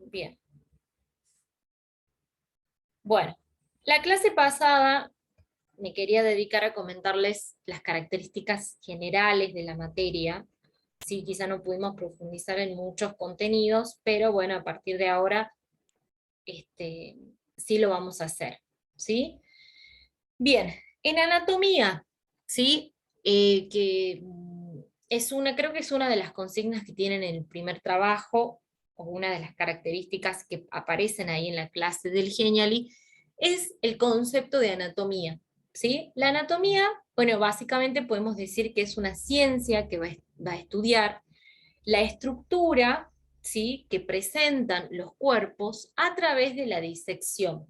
Bien. Bueno, la clase pasada me quería dedicar a comentarles las características generales de la materia. Sí, quizá no pudimos profundizar en muchos contenidos, pero bueno, a partir de ahora este, sí lo vamos a hacer. ¿Sí? Bien, en anatomía, ¿sí? Es una, creo que es una de las consignas que tienen en el primer trabajo, o una de las características que aparecen ahí en la clase del Genially, es el concepto de anatomía, ¿sí? La anatomía, bueno, básicamente podemos decir que es una ciencia que va a estudiar la estructura, ¿sí? Que presentan los cuerpos a través de la disección,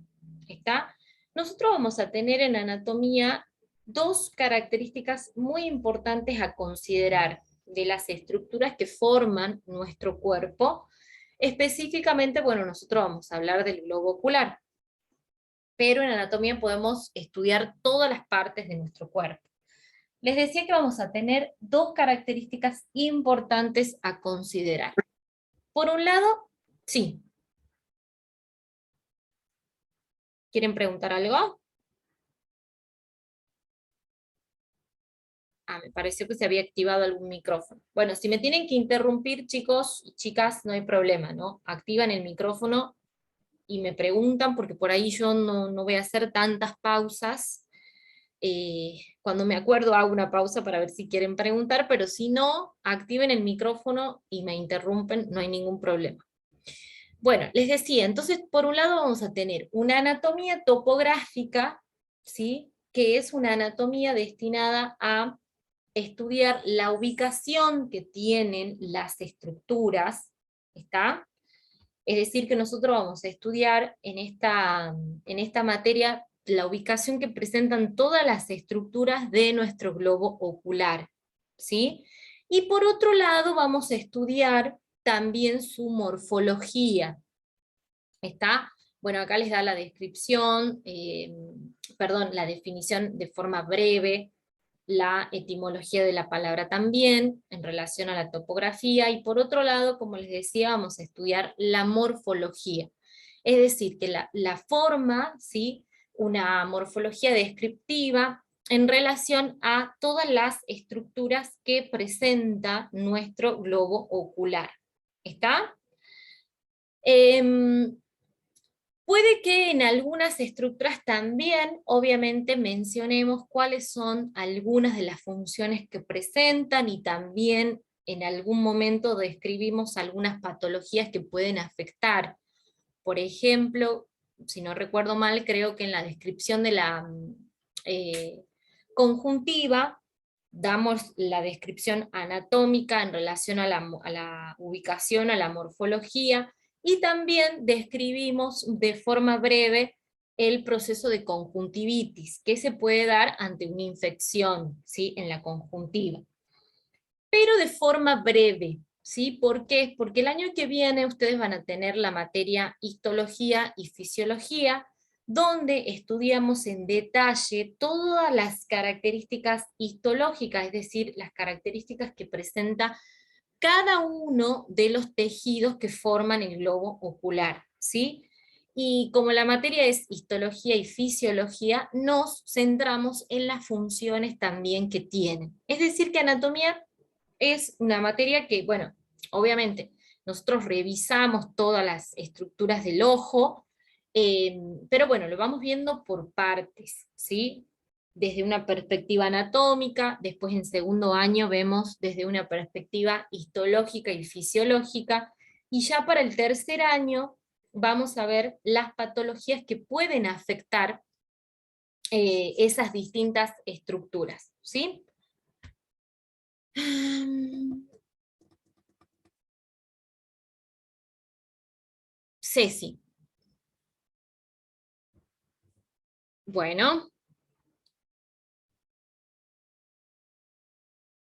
¿está? Nosotros vamos a tener en anatomía dos características muy importantes a considerar de las estructuras que forman nuestro cuerpo. Específicamente, bueno, nosotros vamos a hablar del globo ocular, pero en anatomía podemos estudiar todas las partes de nuestro cuerpo. Les decía que vamos a tener dos características importantes a considerar. Por un lado, sí. ¿Quieren preguntar algo? Ah, me pareció que se había activado algún micrófono. Bueno, si me tienen que interrumpir, chicos y chicas, no hay problema, ¿no? Activan el micrófono y me preguntan, porque por ahí yo no voy a hacer tantas pausas. Cuando me acuerdo hago una pausa para ver si quieren preguntar, pero si no, activen el micrófono y me interrumpen, no hay ningún problema. Bueno, les decía, entonces por un lado vamos a tener una anatomía topográfica, ¿sí? Que es una anatomía destinada a estudiar la ubicación que tienen las estructuras, ¿está? Es decir, que nosotros vamos a estudiar en esta materia la ubicación que presentan todas las estructuras de nuestro globo ocular, ¿sí? Y por otro lado vamos a estudiar también su morfología, ¿está? Bueno, acá les da la descripción, perdón, la definición de forma breve, la etimología de la palabra también, en relación a la topografía, y por otro lado, como les decía, vamos a estudiar la morfología. Es decir, que la forma, ¿sí? Una morfología descriptiva en relación a todas las estructuras que presenta nuestro globo ocular. ¿Está? Puede que en algunas estructuras también, obviamente, mencionemos cuáles son algunas de las funciones que presentan y también en algún momento describimos algunas patologías que pueden afectar. Por ejemplo, si no recuerdo mal, creo que en la descripción de la eh, conjuntiva damos la descripción anatómica en relación a la ubicación, a la morfología, y también describimos de forma breve el proceso de conjuntivitis, que se puede dar ante una infección, ¿sí? En la conjuntiva. Pero de forma breve, ¿sí? ¿Por qué? Porque el año que viene ustedes van a tener la materia histología y fisiología, donde estudiamos en detalle todas las características histológicas, es decir, las características que presenta cada uno de los tejidos que forman el globo ocular, ¿sí? Y como la materia es histología y fisiología, nos centramos en las funciones también que tienen. Es decir, que anatomía es una materia que, bueno, obviamente, nosotros revisamos todas las estructuras del ojo, pero bueno, lo vamos viendo por partes, ¿sí? Desde una perspectiva anatómica, después en segundo año vemos desde una perspectiva histológica y fisiológica, y ya para el tercer año vamos a ver las patologías que pueden afectar esas distintas estructuras, ¿sí? Ceci. Bueno,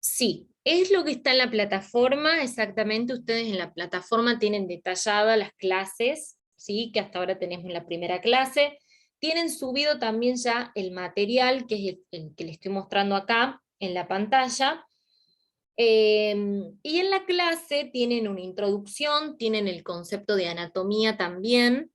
sí, es lo que está en la plataforma, exactamente. Ustedes en la plataforma tienen detalladas las clases, ¿sí? Que hasta ahora tenemos en la primera clase. Tienen subido también ya el material, que es el que les estoy mostrando acá en la pantalla. Y en la clase tienen una introducción, tienen el concepto de anatomía también,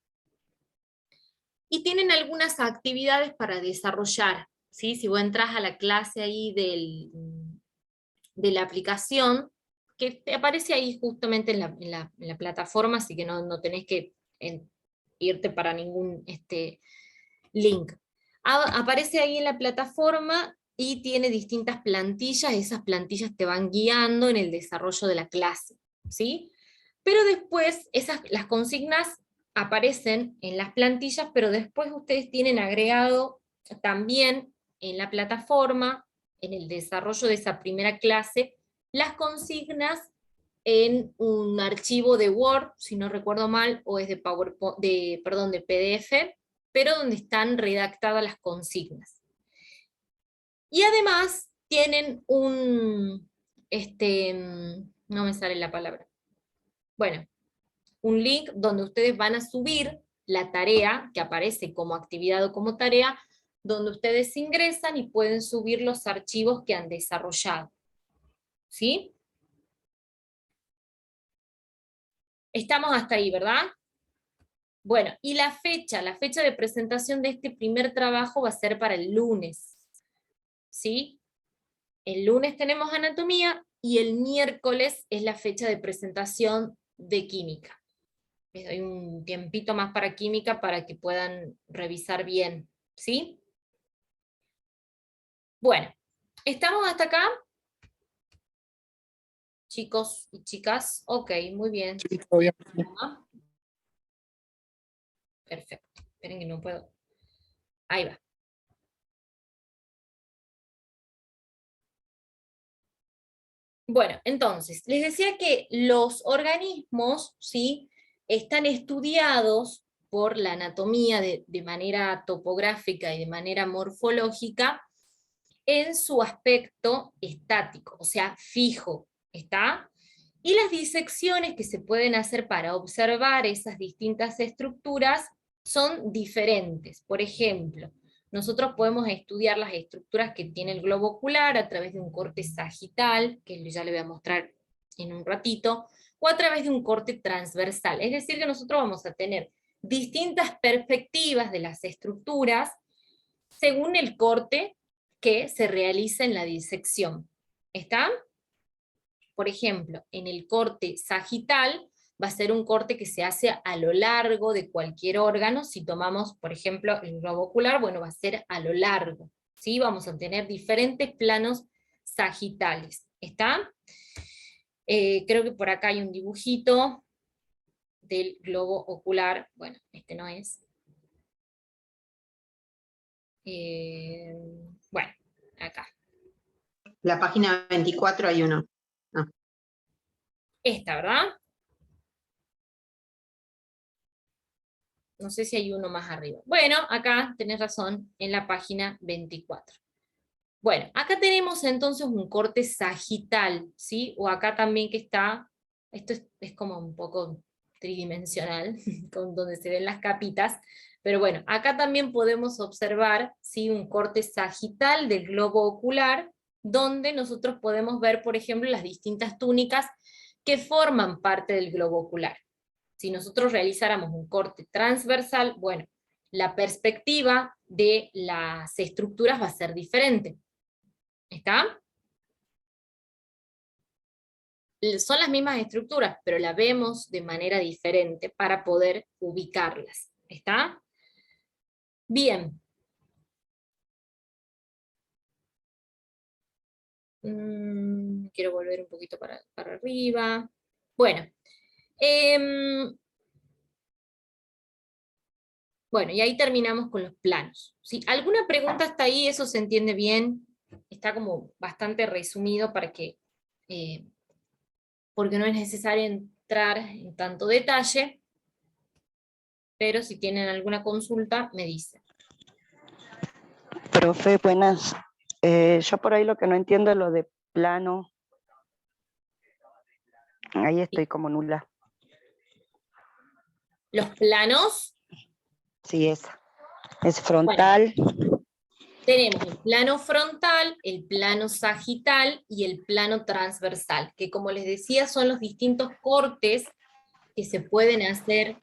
y tienen algunas actividades para desarrollar, ¿sí? Si vos entras a la clase ahí de la aplicación, que te aparece ahí justamente en la plataforma, así que no tenés que irte para ningún link. Aparece ahí en la plataforma y tiene distintas plantillas, esas plantillas te van guiando en el desarrollo de la clase, ¿sí? Pero después las consignas aparecen en las plantillas, pero después ustedes tienen agregado también en la plataforma, en el desarrollo de esa primera clase, las consignas en un archivo de Word, si no recuerdo mal, o es de PowerPoint, perdón, de PDF, pero donde están redactadas las consignas. Y además tienen no me sale la palabra. Bueno, un link donde ustedes van a subir la tarea, que aparece como actividad o como tarea, donde ustedes ingresan y pueden subir los archivos que han desarrollado. ¿Sí? Estamos hasta ahí, ¿verdad? Bueno, y la fecha de presentación de este primer trabajo va a ser para el lunes. ¿Sí? El lunes tenemos anatomía y el miércoles es la fecha de presentación de química. Les doy un tiempito más para química para que puedan revisar bien, ¿sí? Bueno, ¿estamos hasta acá? Chicos y chicas, ok, muy bien. Sí, todo bien. Perfecto, esperen que no puedo. Ahí va. Bueno, entonces, les decía que los organismos, ¿sí?, están estudiados por la anatomía de manera topográfica y de manera morfológica en su aspecto estático, o sea, fijo, ¿está? Y las disecciones que se pueden hacer para observar esas distintas estructuras son diferentes. Por ejemplo, nosotros podemos estudiar las estructuras que tiene el globo ocular a través de un corte sagital, que ya le voy a mostrar en un ratito, o a través de un corte transversal. Es decir, que nosotros vamos a tener distintas perspectivas de las estructuras según el corte que se realiza en la disección. ¿Está? Por ejemplo, en el corte sagital va a ser un corte que se hace a lo largo de cualquier órgano. Si tomamos, por ejemplo, el globo ocular, bueno, va a ser a lo largo, ¿sí? Vamos a tener diferentes planos sagitales, ¿está? Creo que por acá hay un dibujito del globo ocular. Bueno, este no es. Bueno, acá. La página 24 hay uno. Ah. Esta, ¿verdad? No sé si hay uno más arriba. Bueno, acá tenés razón, en la página 24. Bueno, acá tenemos entonces un corte sagital, ¿sí? O acá también que está, esto es como un poco tridimensional, con donde se ven las capitas, pero bueno, acá también podemos observar, ¿sí?, un corte sagital del globo ocular, donde nosotros podemos ver, por ejemplo, las distintas túnicas que forman parte del globo ocular. Si nosotros realizáramos un corte transversal, bueno, la perspectiva de las estructuras va a ser diferente. ¿Está? Son las mismas estructuras, pero la vemos de manera diferente para poder ubicarlas. ¿Está? Bien. Quiero volver un poquito para arriba. Bueno. Bueno, y ahí terminamos con los planos. ¿Sí? ¿Alguna pregunta hasta ahí? ¿Eso se entiende bien? Está como bastante resumido para que, porque no es necesario entrar en tanto detalle, pero si tienen alguna consulta, me dicen. Profe, buenas. Yo por ahí lo que no entiendo es lo de plano. Ahí estoy como nula. ¿Los planos? Sí, es frontal. Bueno. tenemos el plano frontal, el plano sagital y el plano transversal, que como les decía son los distintos cortes que se pueden hacer,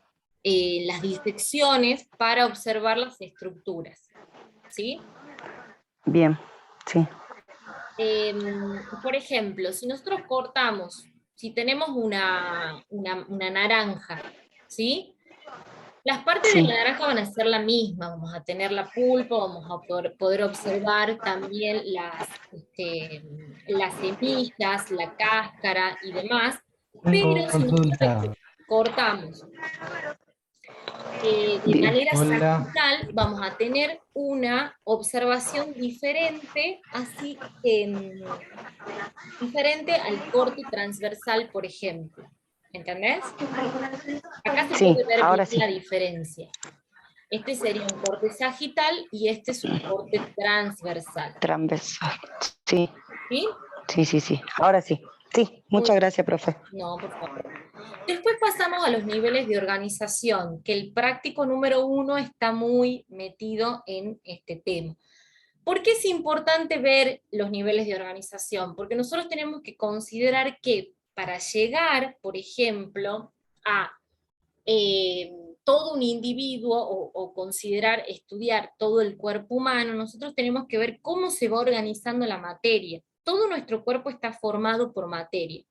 las disecciones para observar las estructuras. ¿Sí? Bien, sí. Por ejemplo, si nosotros cortamos, si tenemos una naranja, ¿sí? Las partes de Sí. la naranja van a ser la misma, vamos a tener la pulpa, vamos a poder observar también las semillas, la cáscara y demás, pero si nosotros Consulta. cortamos de Bien. manera Hola. sagital, vamos a tener una observación diferente, así diferente al corte transversal, por ejemplo. ¿Entendés? Acá se Sí, puede ver bien ahora sí. la diferencia. Este sería un corte sagital y este es un corte transversal. Transversal. Sí, ¿Sí? sí, sí, sí. Ahora sí. Sí, Muy muchas gracias, profe. No, por favor. Después pasamos a los niveles de organización, que el práctico número 1 está muy metido en este tema. ¿Por qué es importante ver los niveles de organización? Porque nosotros tenemos que considerar que para llegar, por ejemplo, a todo un individuo o considerar, estudiar todo el cuerpo humano, nosotros tenemos que ver cómo se va organizando la materia. Todo nuestro cuerpo está formado por materia.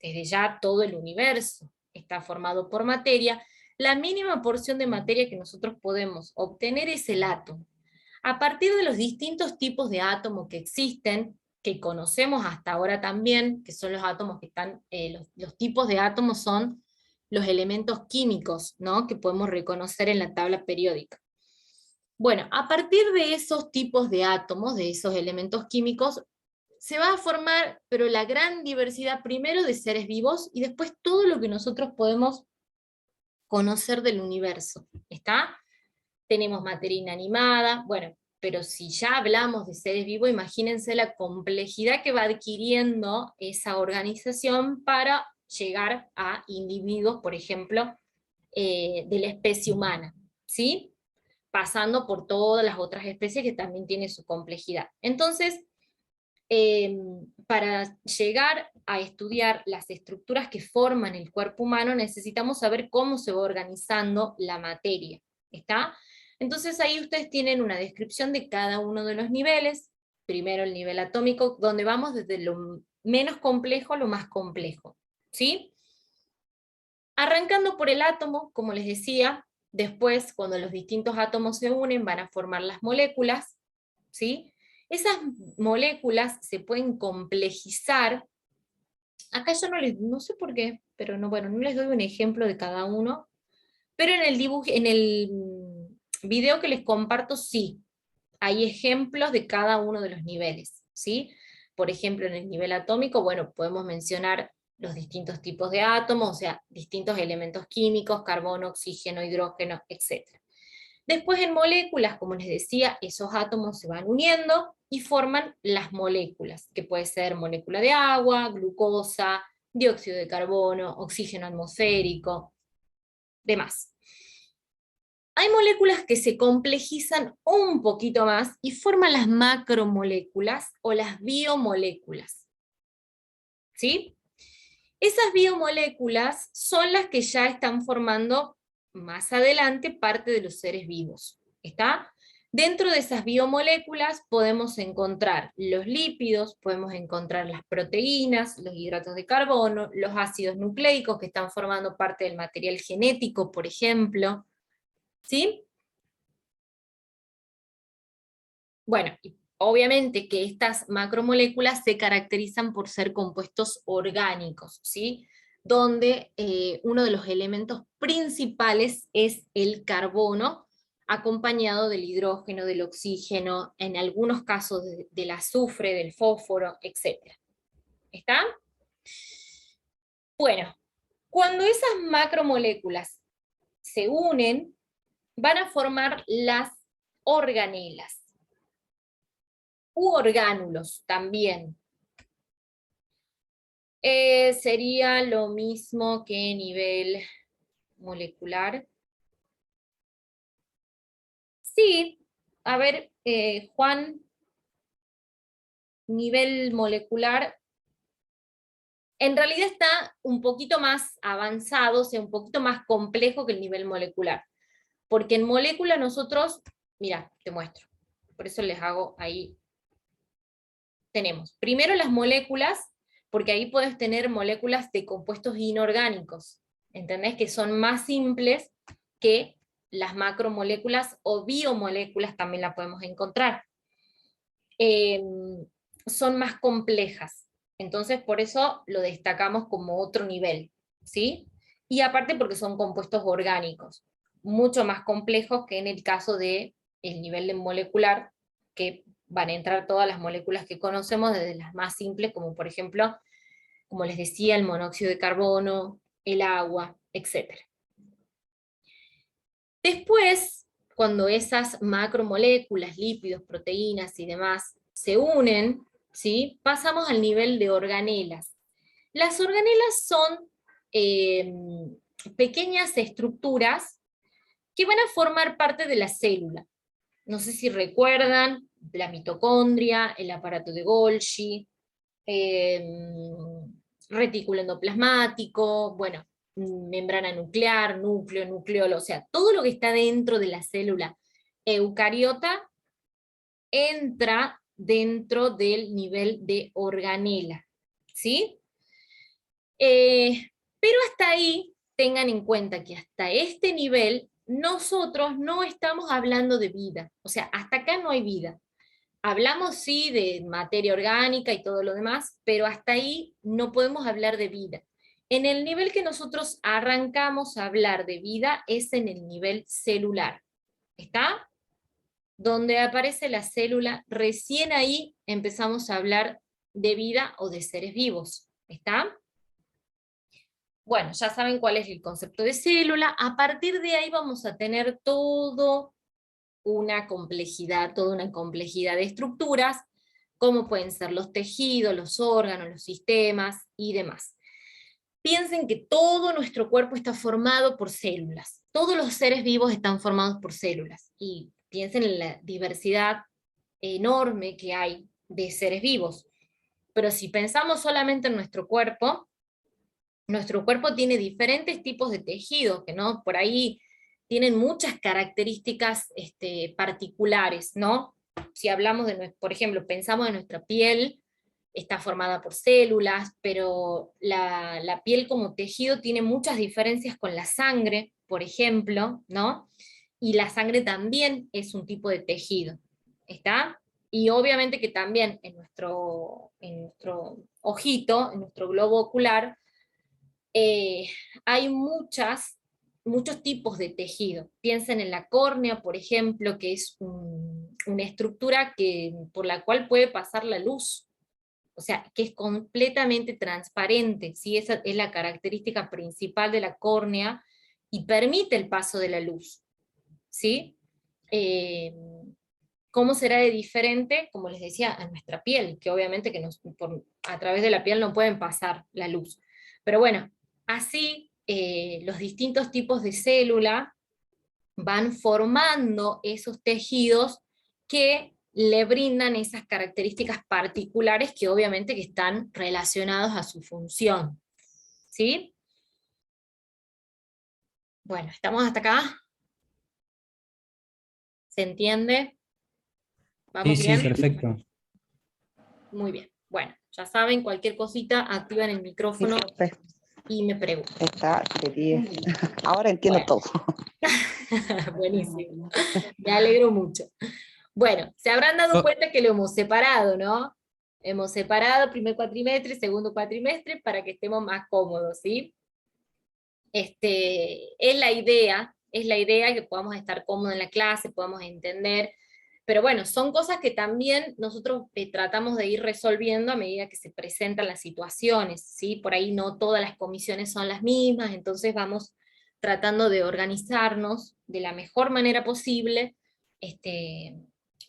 Desde ya todo el universo está formado por materia. La mínima porción de materia que nosotros podemos obtener es el átomo. A partir de los distintos tipos de átomos que existen, que conocemos hasta ahora también, que son los átomos que están, los tipos de átomos son los elementos químicos, ¿no? Que podemos reconocer en la tabla periódica. Bueno, a partir de esos tipos de átomos, de esos elementos químicos, se va a formar, pero la gran diversidad primero de seres vivos y después todo lo que nosotros podemos conocer del universo, ¿está? Tenemos materia inanimada, bueno, pero si ya hablamos de seres vivos, imagínense la complejidad que va adquiriendo esa organización para llegar a individuos, por ejemplo, de la especie humana, ¿sí? Pasando por todas las otras especies que también tienen su complejidad. Entonces, para llegar a estudiar las estructuras que forman el cuerpo humano, necesitamos saber cómo se va organizando la materia, ¿está? Entonces ahí ustedes tienen una descripción de cada uno de los niveles, primero el nivel atómico, donde vamos desde lo menos complejo a lo más complejo, ¿sí? Arrancando por el átomo, como les decía, después cuando los distintos átomos se unen van a formar las moléculas, ¿sí? Esas moléculas se pueden complejizar. Acá yo no sé por qué, pero no, bueno, no les doy un ejemplo de cada uno, pero en el dibujo, en el video que les comparto, sí, hay ejemplos de cada uno de los niveles, ¿sí? Por ejemplo, en el nivel atómico, bueno, podemos mencionar los distintos tipos de átomos, o sea, distintos elementos químicos, carbono, oxígeno, hidrógeno, etc. Después en moléculas, como les decía, esos átomos se van uniendo y forman las moléculas, que puede ser molécula de agua, glucosa, dióxido de carbono, oxígeno atmosférico, demás. Hay moléculas que se complejizan un poquito más y forman las macromoléculas o las biomoléculas. ¿Sí? Esas biomoléculas son las que ya están formando más adelante parte de los seres vivos. ¿Está? Dentro de esas biomoléculas podemos encontrar los lípidos, podemos encontrar las proteínas, los hidratos de carbono, los ácidos nucleicos que están formando parte del material genético, por ejemplo. ¿Sí? Bueno, obviamente que estas macromoléculas se caracterizan por ser compuestos orgánicos, ¿sí? Donde uno de los elementos principales es el carbono, acompañado del hidrógeno, del oxígeno, en algunos casos del azufre, del fósforo, etc. ¿Está? Bueno, cuando esas macromoléculas se unen, van a formar las organelas u orgánulos también. Sería lo mismo que nivel molecular. Sí, a ver, Juan, nivel molecular, en realidad está un poquito más avanzado, o sea, un poquito más complejo que el nivel molecular. Porque en molécula nosotros, mira, te muestro, por eso les hago ahí. Tenemos primero las moléculas, porque ahí puedes tener moléculas de compuestos inorgánicos, ¿entendés? Que son más simples que las macromoléculas o biomoléculas, también la podemos encontrar. Son más complejas, entonces por eso lo destacamos como otro nivel, ¿sí? Y aparte porque son compuestos orgánicos, mucho más complejos que en el caso del nivel de molecular, que van a entrar todas las moléculas que conocemos, desde las más simples, como por ejemplo, como les decía, el monóxido de carbono, el agua, etc. Después, cuando esas macromoléculas, lípidos, proteínas y demás se unen, ¿sí? Pasamos al nivel de organelas. Las organelas son pequeñas estructuras que van a formar parte de la célula. No sé si recuerdan la mitocondria, el aparato de Golgi, retículo endoplasmático, bueno, membrana nuclear, núcleo, nucleolo, o sea, todo lo que está dentro de la célula eucariota entra dentro del nivel de organela, ¿sí? Pero hasta ahí, tengan en cuenta que hasta este nivel nosotros no estamos hablando de vida, o sea, hasta acá no hay vida. Hablamos sí de materia orgánica y todo lo demás, pero hasta ahí no podemos hablar de vida. En el nivel que nosotros arrancamos a hablar de vida es en el nivel celular. ¿Está? Donde aparece la célula, recién ahí empezamos a hablar de vida o de seres vivos. ¿Está? Bueno, ya saben cuál es el concepto de célula. A partir de ahí vamos a tener toda una complejidad de estructuras, como pueden ser los tejidos, los órganos, los sistemas y demás. Piensen que todo nuestro cuerpo está formado por células. Todos los seres vivos están formados por células. Y piensen en la diversidad enorme que hay de seres vivos. Pero si pensamos solamente en nuestro cuerpo tiene diferentes tipos de tejidos, que no, por ahí tienen muchas características particulares, ¿no? Si hablamos de, por ejemplo, pensamos en nuestra piel, está formada por células, pero la piel como tejido tiene muchas diferencias con la sangre, por ejemplo, ¿no? Y la sangre también es un tipo de tejido, ¿está? Y obviamente que también en nuestro ojito, en nuestro globo ocular, hay muchos tipos de tejido. Piensen en la córnea, por ejemplo, que es una estructura por la cual puede pasar la luz, o sea, que es completamente transparente, ¿sí? Esa es la característica principal de la córnea, y permite el paso de la luz, ¿sí? ¿Cómo será de diferente? Como les decía, a nuestra piel, que obviamente que a través de la piel no pueden pasar la luz. Pero bueno, así los distintos tipos de célula van formando esos tejidos que le brindan esas características particulares que obviamente que están relacionados a su función. ¿Sí? Bueno, ¿estamos hasta acá? ¿Se entiende? Sí, ¿Vamos sí, bien? perfecto. Muy bien. Bueno, ya saben, cualquier cosita, activan el Sí, micrófono profe, y me preguntan. está de 10. Ahora entiendo Bueno, todo. buenísimo. Me alegro mucho. Bueno, se habrán dado Oh, cuenta que lo hemos separado, ¿no? Hemos separado primer cuatrimestre, segundo cuatrimestre, para que estemos más cómodos, ¿sí? Es la idea que podamos estar cómodos en la clase, podamos entender, pero bueno, son cosas que también nosotros tratamos de ir resolviendo a medida que se presentan las situaciones, ¿sí? Por ahí no todas las comisiones son las mismas, entonces vamos tratando de organizarnos de la mejor manera posible,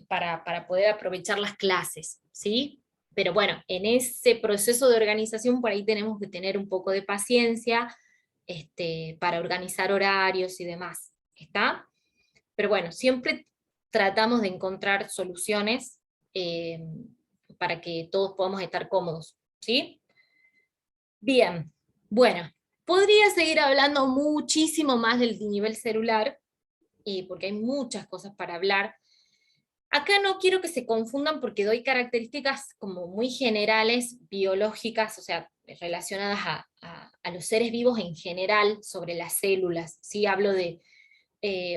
para poder aprovechar las clases, ¿sí? Pero bueno, en ese proceso de organización por ahí tenemos que tener un poco de paciencia, para organizar horarios y demás, ¿está? Pero bueno, siempre tratamos de encontrar soluciones para que todos podamos estar cómodos, ¿sí? Bien, bueno, podría seguir hablando muchísimo más del nivel celular, porque hay muchas cosas para hablar. Acá no quiero que se confundan porque doy características como muy generales, biológicas, o sea, relacionadas a los seres vivos en general, sobre las células, ¿sí? Hablo de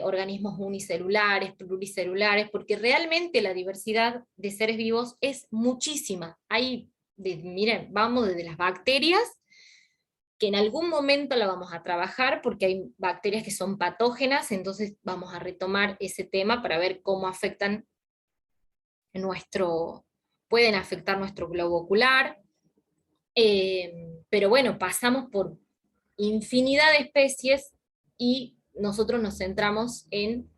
organismos unicelulares, pluricelulares, porque realmente la diversidad de seres vivos es muchísima. Miren, vamos desde las bacterias, que en algún momento la vamos a trabajar, porque hay bacterias que son patógenas, entonces vamos a retomar ese tema para ver cómo afectan pueden afectar nuestro globo ocular, pero bueno, pasamos por infinidad de especies y nosotros nos centramos en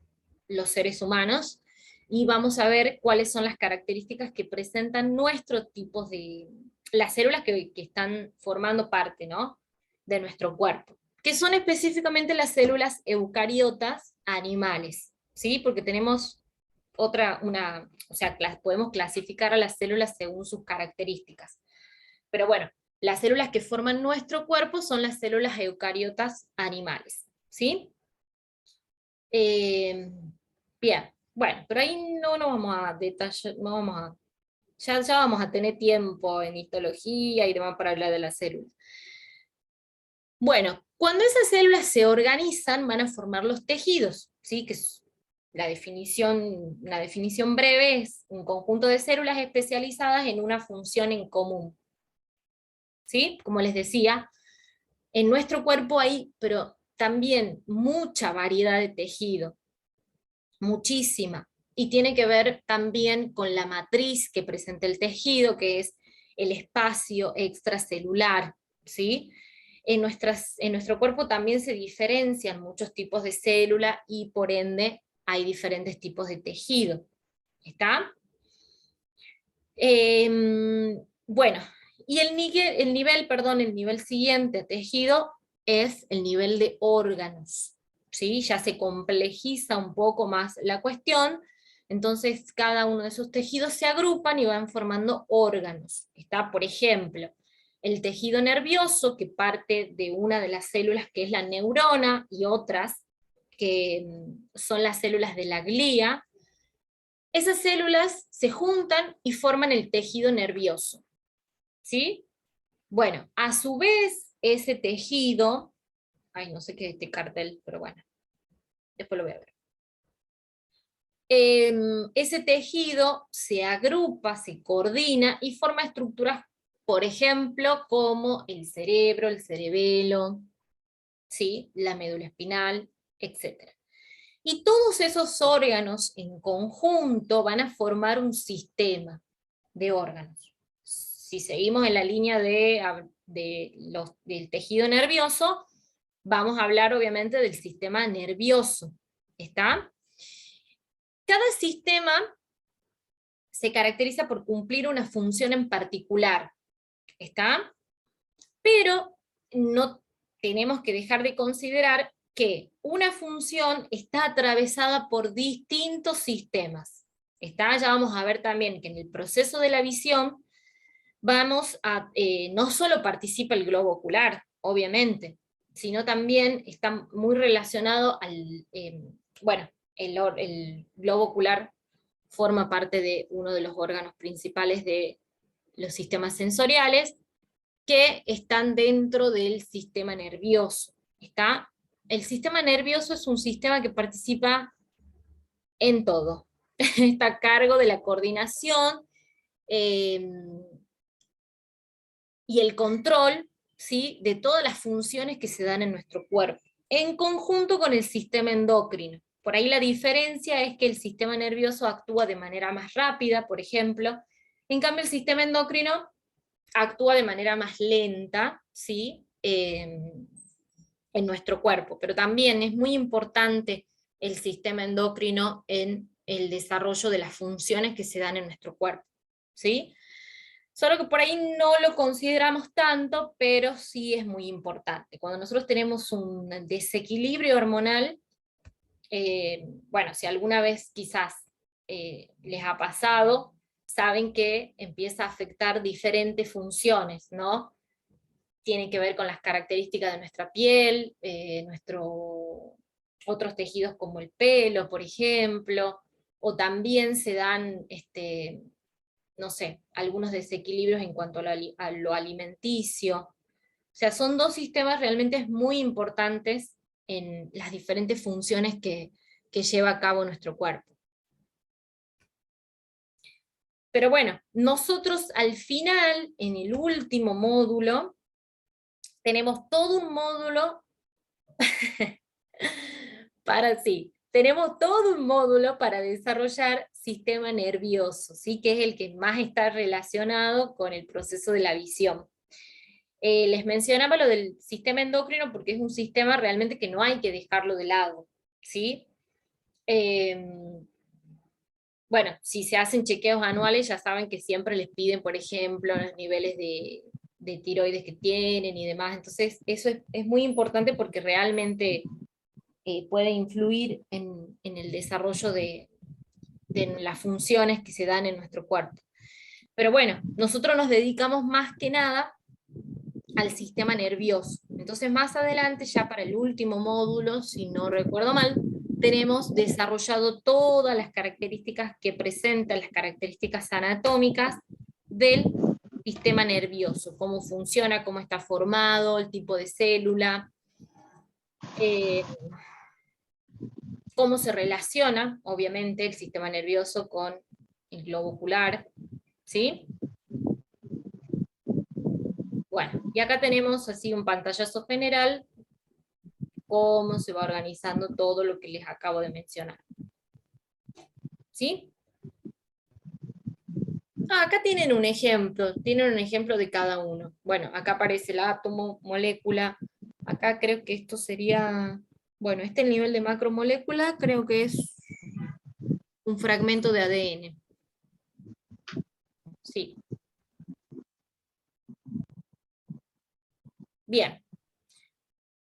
los seres humanos y vamos a ver cuáles son las características que presentan nuestros tipos las células que están formando parte, ¿no?, de nuestro cuerpo, que son específicamente las células eucariotas animales, ¿sí? Porque tenemos o sea, podemos clasificar a las células según sus características. Pero bueno, las células que forman nuestro cuerpo son las células eucariotas animales, ¿sí? Bien, bueno, pero ahí no nos vamos a detallar, no vamos a, ya vamos a tener tiempo en histología y demás para hablar de las células. Bueno, cuando esas células se organizan, van a formar los tejidos, ¿sí? Que es una definición breve es un conjunto de células especializadas en una función en común. ¿Sí? Como les decía, en nuestro cuerpo hay, pero también mucha variedad de tejido, muchísima, y tiene que ver también con la matriz que presenta el tejido, que es el espacio extracelular, ¿sí? En nuestro cuerpo también se diferencian muchos tipos de célula y por ende hay diferentes tipos de tejido. ¿Está? Bueno, y el nivel siguiente a tejido es el nivel de órganos, ¿sí? Ya se complejiza un poco más la cuestión, entonces cada uno de esos tejidos se agrupan y van formando órganos. Está, por ejemplo, el tejido nervioso, que parte de una de las células que es la neurona, y otras que son las células de la glía. Esas células se juntan y forman el tejido nervioso, ¿sí? Bueno, a su vez, ese tejido, ay, no sé qué es este cartel, pero bueno, después lo voy a ver. Ese tejido se agrupa, se coordina y forma estructuras, por ejemplo, como el cerebro, el cerebelo, ¿sí? La médula espinal, etc. Y todos esos órganos en conjunto van a formar un sistema de órganos. Si seguimos en la línea del tejido nervioso, vamos a hablar obviamente del sistema nervioso. ¿Está? Cada sistema se caracteriza por cumplir una función en particular. ¿Está? Pero no tenemos que dejar de considerar que una función está atravesada por distintos sistemas. ¿Está? Ya vamos a ver también que en el proceso de la visión no solo participa el globo ocular, obviamente, sino también está muy relacionado bueno, el globo ocular forma parte de uno de los órganos principales de los sistemas sensoriales, que están dentro del sistema nervioso. ¿Está? El sistema nervioso es un sistema que participa en todo. Está a cargo de la coordinación y el control, ¿sí?, de todas las funciones que se dan en nuestro cuerpo, en conjunto con el sistema endocrino. Por ahí la diferencia es que el sistema nervioso actúa de manera más rápida, por ejemplo, en cambio el sistema endocrino actúa de manera más lenta, ¿sí? En nuestro cuerpo, pero también es muy importante el sistema endocrino en el desarrollo de las funciones que se dan en nuestro cuerpo, ¿sí? Solo que por ahí no lo consideramos tanto, pero sí es muy importante. Cuando nosotros tenemos un desequilibrio hormonal, bueno, si alguna vez quizás les ha pasado, saben que empieza a afectar diferentes funciones, ¿no? Tiene que ver con las características de nuestra piel, otros tejidos como el pelo, por ejemplo, o también se dan, no sé, algunos desequilibrios en cuanto a lo alimenticio. O sea, son dos sistemas realmente muy importantes en las diferentes funciones que lleva a cabo nuestro cuerpo. Pero bueno, nosotros al final, en el último módulo, tenemos todo un módulo tenemos todo un módulo para desarrollar sistema nervioso, ¿sí? Que es el que más está relacionado con el proceso de la visión. Les mencionaba lo del sistema endocrino porque es un sistema realmente que no hay que dejarlo de lado, ¿sí? Bueno, si se hacen chequeos anuales, ya saben que siempre les piden, por ejemplo, los niveles de tiroides que tienen y demás. Entonces, eso es muy importante porque realmente puede influir en el desarrollo de las funciones que se dan en nuestro cuerpo. Pero bueno, nosotros nos dedicamos más que nada al sistema nervioso. Entonces más adelante, ya para el último módulo, si no recuerdo mal, tenemos desarrollado todas las características que presentan, las características anatómicas del sistema nervioso, cómo funciona, cómo está formado, el tipo de célula, cómo se relaciona, obviamente, el sistema nervioso con el globo ocular, ¿sí? Bueno, y acá tenemos así un pantallazo general, cómo se va organizando todo lo que les acabo de mencionar. ¿Sí? Acá tienen un ejemplo de cada uno. Bueno, acá aparece el átomo, molécula, acá creo que esto sería, bueno, el nivel de macromolécula creo que es un fragmento de ADN. Sí. Bien.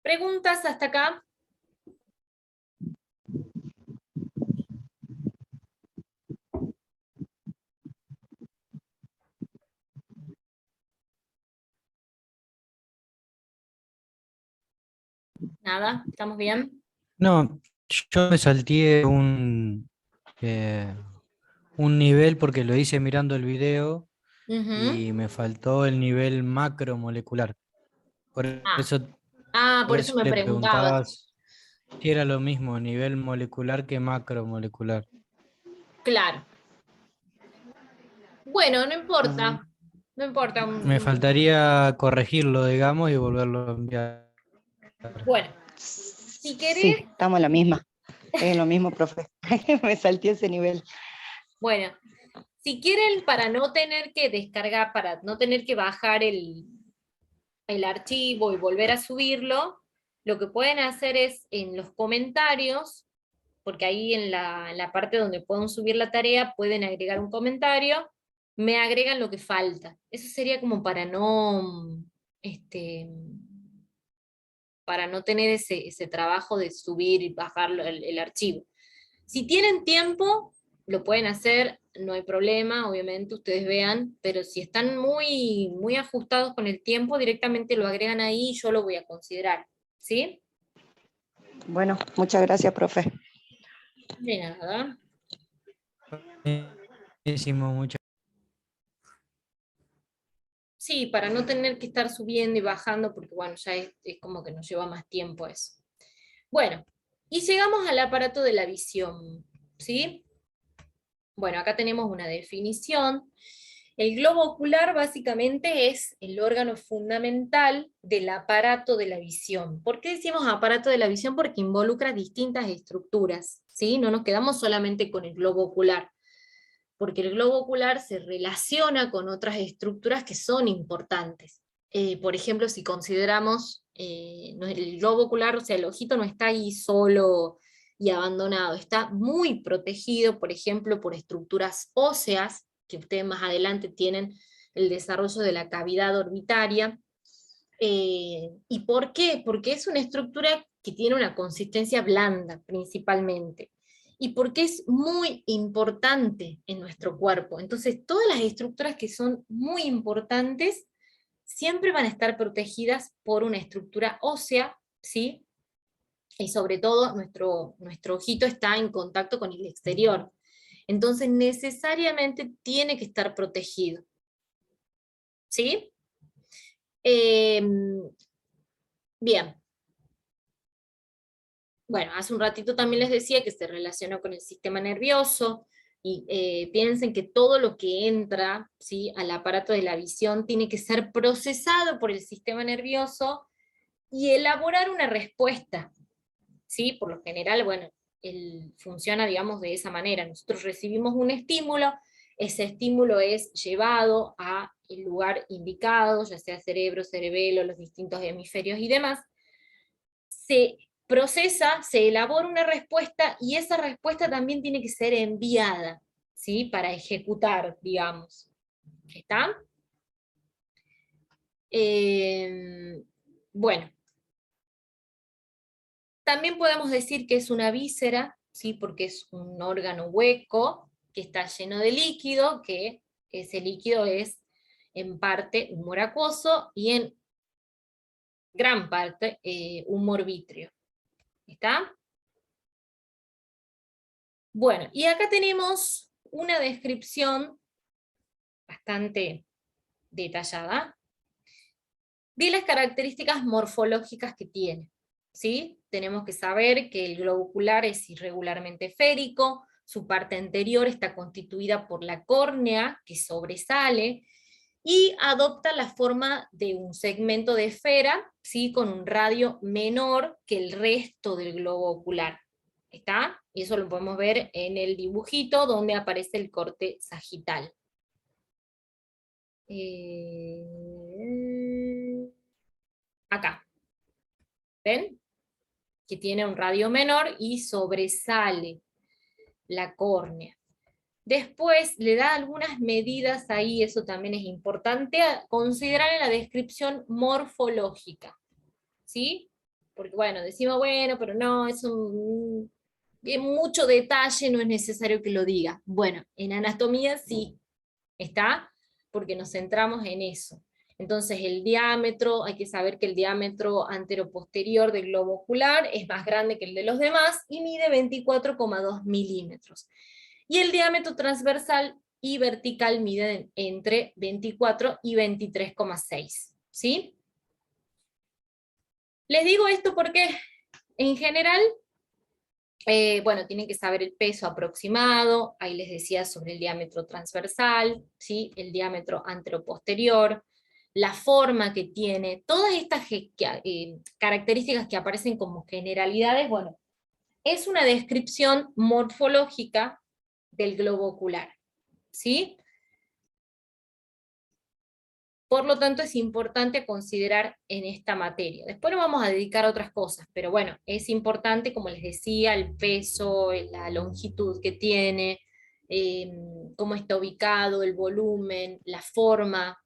¿Preguntas hasta acá? ¿Nada? ¿Estamos bien? No, yo me salté un nivel porque lo hice mirando el video y me faltó el nivel macromolecular. Por Ah, eso, por por eso eso me le preguntabas. preguntaba si era lo mismo, nivel molecular que macromolecular. Claro. Bueno, no Ah, importa. No importa. Me faltaría corregirlo, digamos, y volverlo a enviar. Bueno, si sí, querés, estamos en la misma. Es lo mismo, profe. Me salté ese nivel. bueno, si quieren, para no tener que descargar, para no tener que bajar el archivo y volver a subirlo, lo que pueden hacer es en los comentarios, porque ahí en la parte donde pueden subir la tarea, pueden agregar un comentario, me agregan lo que falta. Eso sería como este, para no tener ese trabajo de subir y bajar el archivo. Si tienen tiempo, lo pueden hacer, no hay problema, obviamente ustedes vean, pero si están muy, muy ajustados con el tiempo, directamente lo agregan ahí y yo lo voy a considerar, ¿sí? Bueno, muchas gracias, profe. De nada. Buenísimo, muchas Sí, para no tener que estar subiendo y bajando, porque bueno, ya es como que nos lleva más tiempo eso. Bueno, y llegamos al aparato de la visión, ¿sí? Bueno, acá tenemos una definición. El globo ocular básicamente es el órgano fundamental del aparato de la visión. ¿Por qué decimos aparato de la visión? Porque involucra distintas estructuras, ¿sí? No nos quedamos solamente con el globo ocular, porque el globo ocular se relaciona con otras estructuras que son importantes. Por ejemplo, si consideramos el globo ocular, o sea, el ojito no está ahí solo y abandonado, está muy protegido, por ejemplo, por estructuras óseas, que ustedes más adelante tienen el desarrollo de la cavidad orbitaria. ¿Y por qué? Porque es una estructura que tiene una consistencia blanda, principalmente. y porque es muy importante en nuestro cuerpo. Entonces, todas las estructuras que son muy importantes siempre van a estar protegidas por una estructura ósea, ¿sí? Y sobre todo, nuestro ojito está en contacto con el exterior. Entonces, necesariamente tiene que estar protegido. ¿Sí? Bien. Bueno, hace un ratito también les decía que se relaciona con el sistema nervioso, y piensen que todo lo que entra, ¿sí?, al aparato de la visión tiene que ser procesado por el sistema nervioso y elaborar una respuesta, ¿sí? Por lo general, bueno, funciona, digamos, de esa manera. Nosotros recibimos un estímulo, ese estímulo es llevado al lugar indicado, ya sea cerebro, cerebelo, los distintos hemisferios y demás, se procesa, se elabora una respuesta, y esa respuesta también tiene que ser enviada, ¿sí?, para ejecutar, digamos. ¿Está? Bueno. También podemos decir que es una víscera, ¿sí?, porque es un órgano hueco que está lleno de líquido, que ese líquido es en parte humor acuoso y en gran parte humor vítreo. ¿Está? Bueno, y acá tenemos una descripción bastante detallada de las características morfológicas que tiene. ¿Sí? Tenemos que saber que el globo ocular es irregularmente esférico, su parte anterior está constituida por la córnea, que sobresale, y adopta la forma de un segmento de esfera, ¿sí?, con un radio menor que el resto del globo ocular. ¿Está? Y eso lo podemos ver en el dibujito donde aparece el corte sagital. Acá. ¿Ven? Que tiene un radio menor y sobresale la córnea. Después le da algunas medidas ahí, eso también es importante a considerar en la descripción morfológica. ¿Sí? Porque bueno, decimos, bueno, pero no, es mucho detalle, no es necesario que lo diga. Bueno, en anatomía sí, ¿está? Porque nos centramos en eso. Entonces el diámetro, hay que saber que el diámetro anteroposterior del globo ocular es más grande que el de los demás y mide 24,2 milímetros. Y el diámetro transversal y vertical miden entre 24 y 23,6. ¿Sí? Les digo esto porque en general, bueno, tienen que saber el peso aproximado, ahí les decía sobre el diámetro transversal, ¿sí?, el diámetro anteroposterior, la forma que tiene, todas estas características que aparecen como generalidades, bueno, es una descripción morfológica del globo ocular, ¿sí? Por lo tanto, es importante considerar en esta materia. Después nos vamos a dedicar a otras cosas, pero bueno, es importante, como les decía, el peso, la longitud que tiene, cómo está ubicado, el volumen, la forma,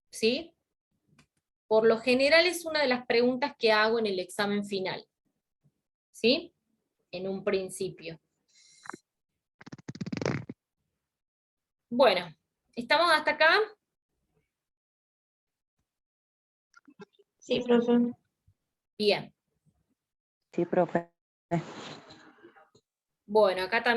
¿sí? Por lo general es una de las preguntas que hago en el examen final, ¿sí? En un principio. Bueno, ¿estamos hasta acá? Sí, profe. Bien. Sí, profe. Bueno, acá también